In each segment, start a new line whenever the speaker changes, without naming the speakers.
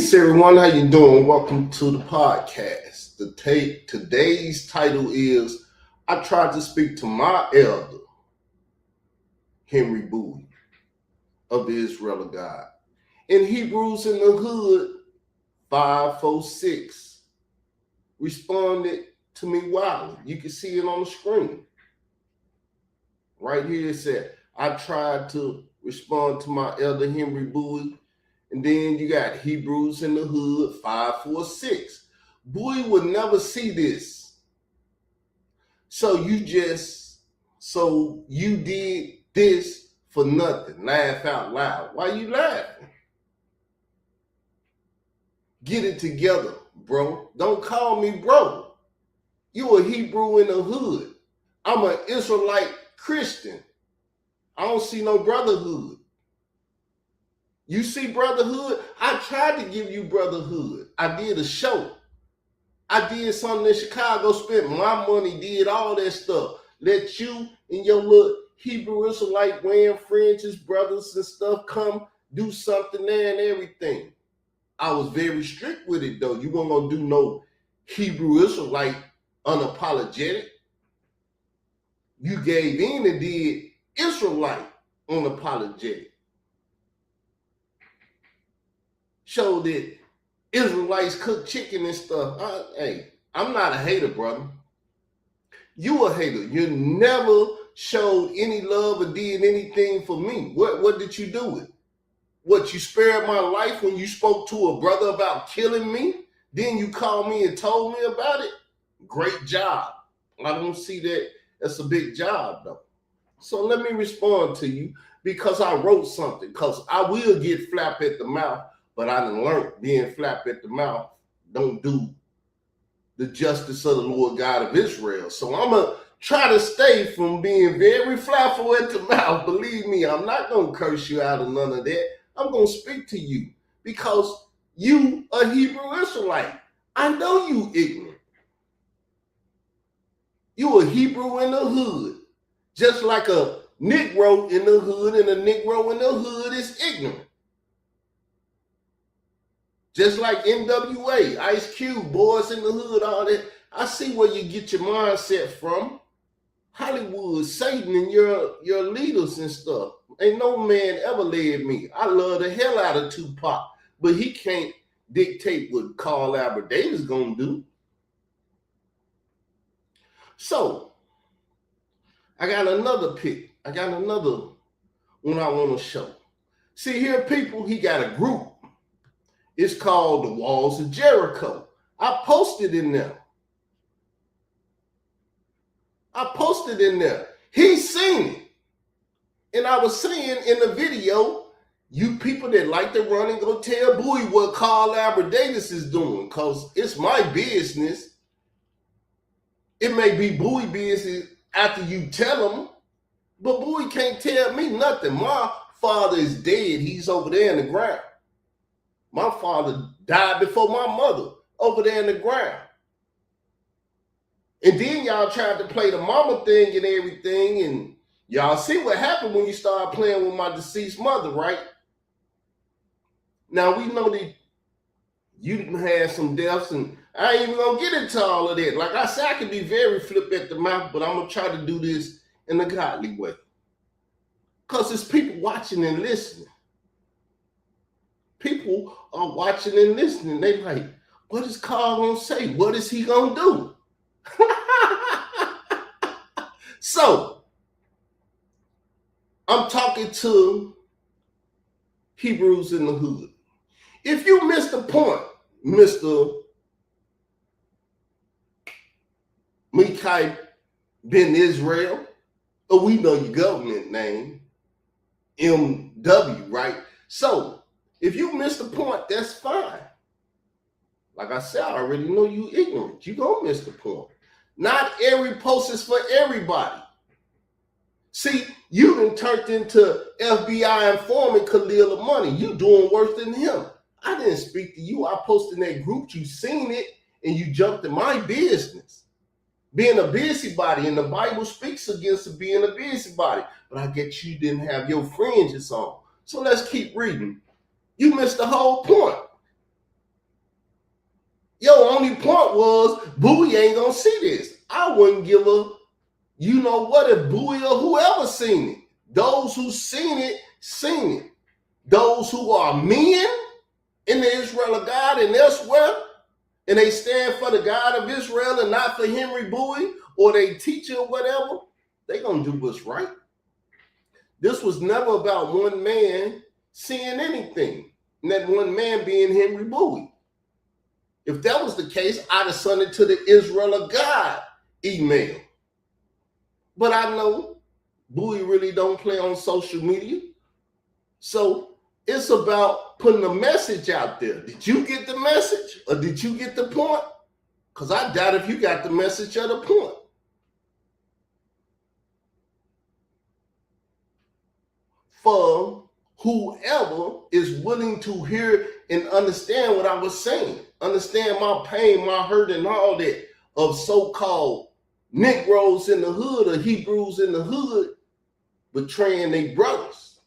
Peace, everyone. How you doing? Welcome to the podcast. Today's title is I tried to speak to my elder, Henry Buie, of the Israel of God. In Hebrews in the Hood 546, responded to me wildly. You can see it on the screen. Right here it said, I tried to respond to my elder, Henry Buie. And then you got Hebrews in the Hood 546. Buie would never see this. So you did this for nothing. Laugh out loud. Why you laughing? Get it together, bro. Don't call me bro. You a Hebrew in the hood. I'm an Israelite Christian. I don't see no brotherhood. You see brotherhood? I tried to give you brotherhood. I did a show. I did something in Chicago, spent my money, did all that stuff. Let you and your little Hebrew Israelite wearing fringes, brothers and stuff come do something there and everything. I was very strict with it though. You weren't gonna do no Hebrew Israelite unapologetic. You gave in and did Israelite unapologetic. Show that Israelites cook chicken and stuff. Hey, I'm not a hater, brother. You a hater. You never showed any love or did anything for me. What did you do with? What, you spared my life when you spoke to a brother about killing me? Then you called me and told me about it? Great job. I don't see that as a big job, though. So let me respond to you because I wrote something, because I will get flap at the mouth. But I done learned being flap at the mouth don't do the justice of the Lord God of Israel. So I'm going to try to stay from being very flappful at the mouth. Believe me, I'm not going to curse you out of none of that. I'm going to speak to you because you a Hebrew Israelite. I know you ignorant. You a Hebrew in the hood. Just like a Negro in the hood and a Negro in the hood is ignorant. Just like NWA, Ice Cube, Boys in the Hood, all that. I see where you get your mindset from. Hollywood, Satan, and your leaders and stuff. Ain't no man ever led me. I love the hell out of Tupac, but he can't dictate what Carl Albert Davis gonna do. So, I got another pick. I got another one I want to show. See here, people, he got a group. It's called The Walls of Jericho. I posted in there. He's seen it. And I was saying in the video, you people that like to run and go tell Buie what Carl Albert Davis is doing, because it's my business. It may be Buie business after you tell him, but Buie can't tell me nothing. My father is dead. He's over there in the ground. My father died before my mother over there in the ground. And then y'all tried to play the mama thing and everything. And y'all see what happened when you start playing with my deceased mother, right? Now, we know that you had some deaths, and I ain't even going to get into all of that. Like I said, I can be very flip at the mouth, but I'm going to try to do this in a godly way. Because there's people watching and listening. People are watching and listening. They like, what is Carl gonna say? What is he gonna do? So, I'm talking to Hebrews in the hood. If you missed the point, Mr. Mikai Ben Israel, or we know your government name, MW, right? So, if you miss the point, that's fine. Like I said, I already know you ignorant. You gonna miss the point. Not every post is for everybody. See, you done turned into FBI informant Khalil of money. You doing worse than him. I didn't speak to you. I posted in that group. You seen it, and you jumped in my business. Being a busybody, and the Bible speaks against being a busybody. But I guess you didn't have your fringes on. So let's keep reading. You missed the whole point. Your only point was Buie ain't gonna see this. I wouldn't give a you know what if Buie or whoever seen it. Those who seen it, seen it. Those who are men in the Israel of God and elsewhere, and they stand for the God of Israel and not for Henry Bowie or they teacher or whatever, they gonna do what's right. This was never about one man seeing anything, and that one man being Henry Bowie. If that was the case, I'd have sent it to the Israel of God email. But I know Bowie really don't play on social media. So it's about putting a message out there. Did you get the message or did you get the point? Because I doubt if you got the message or the point. For whoever is willing to hear and understand what I was saying, understand my pain, my hurt, and all that of so-called Negroes in the hood or Hebrews in the hood betraying their brothers.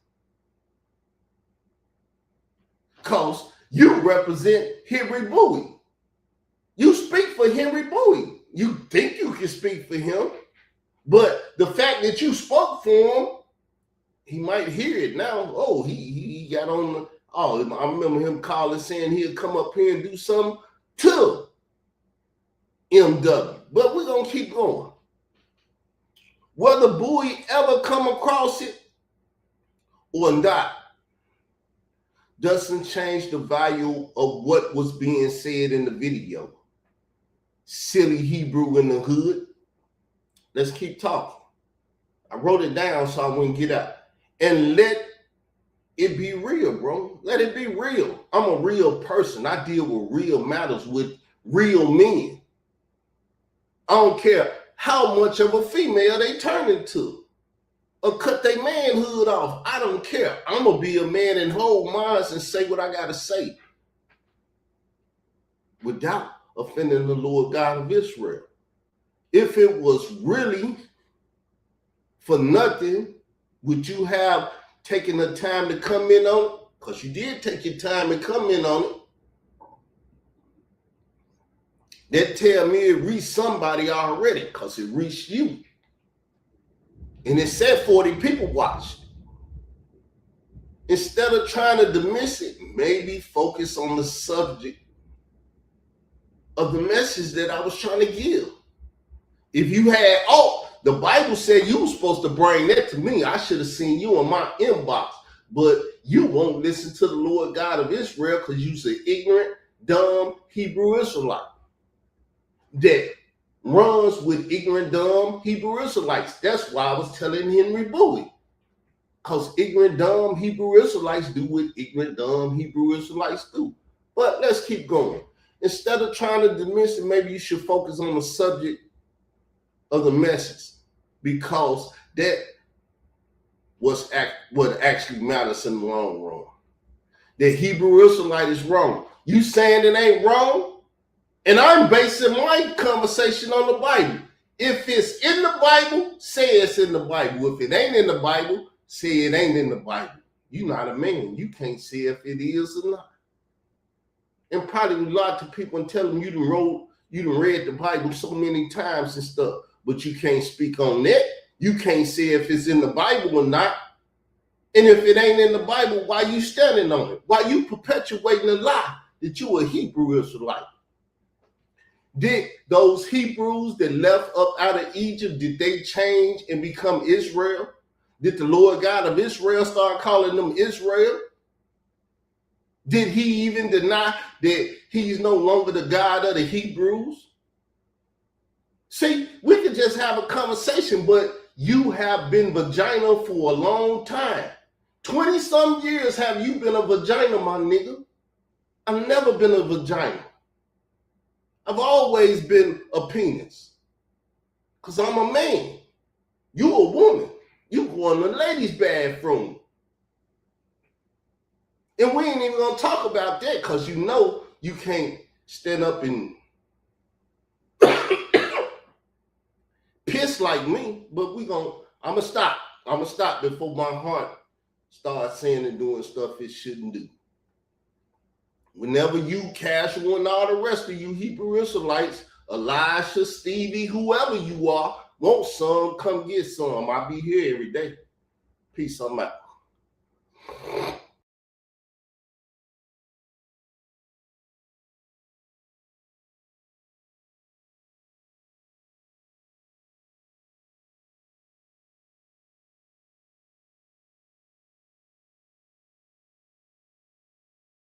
Because you represent Henry Bowie. You speak for Henry Bowie. You think you can speak for him, but the fact that you spoke for him, he might hear it now. Oh, he got on the, oh, I remember him calling saying he'll come up here and do something to MW. But we're going to keep going. Whether Bowie ever come across it or not doesn't change the value of what was being said in the video. Silly Hebrew in the hood. Let's keep talking. I wrote it down so I wouldn't get out. And let it be real, bro. Let it be real. I'm a real person. I deal with real matters with real men. I don't care how much of a female they turn into or cut their manhood off. I don't care. I'm going to be a man and hold minds and say what I got to say without offending the Lord God of Israel. If it was really for nothing, would you have taken the time to come in on it? Because you did take your time and come in on it. That tell me it reached somebody already because it reached you. And it said 40 people watched. Instead of trying to dismiss it, maybe focus on the subject of the message that I was trying to give. If you had, the Bible said you were supposed to bring that to me. I should have seen you in my inbox. But you won't listen to the Lord God of Israel because you's an ignorant, dumb Hebrew Israelite that runs with ignorant, dumb Hebrew Israelites. That's why I was telling Henry Bowie. Because ignorant, dumb Hebrew Israelites do what ignorant, dumb Hebrew Israelites do. But let's keep going. Instead of trying to dismiss it, maybe you should focus on the subject of the message, because that was what actually matters in the long run. The Hebrew Israelite is wrong. You saying it ain't wrong? And I'm basing my conversation on the Bible. If it's in the Bible, say it's in the Bible. If it ain't in the Bible, say it ain't in the Bible. You're not a man. You can't say if it is or not. And probably lie to people and tell them you done read the Bible so many times and stuff. But you can't speak on that. You can't say if it's in the Bible or not. And if it ain't in the Bible, why you standing on it? Why you perpetuating a lie that you a Hebrew Israelite? Did those Hebrews that left up out of Egypt, did they change and become Israel? Did the Lord God of Israel start calling them Israel? Did he even deny that he's no longer the God of the Hebrews? See, we could just have a conversation, but you have been vagina for a long time. 20-some years have you been a vagina, my nigga. I've never been a vagina. I've always been a penis. Because I'm a man. You a woman. You go in the ladies' bathroom. And we ain't even going to talk about that because you know you can't stand up and piss like me, but I'm going to stop. I'm going to stop before my heart starts saying and doing stuff it shouldn't do. Whenever you, Casual, and all the rest of you Hebrew Israelites, Elisha, Stevie, whoever you are, want some, come get some. I'll be here every day. Peace. I'm out.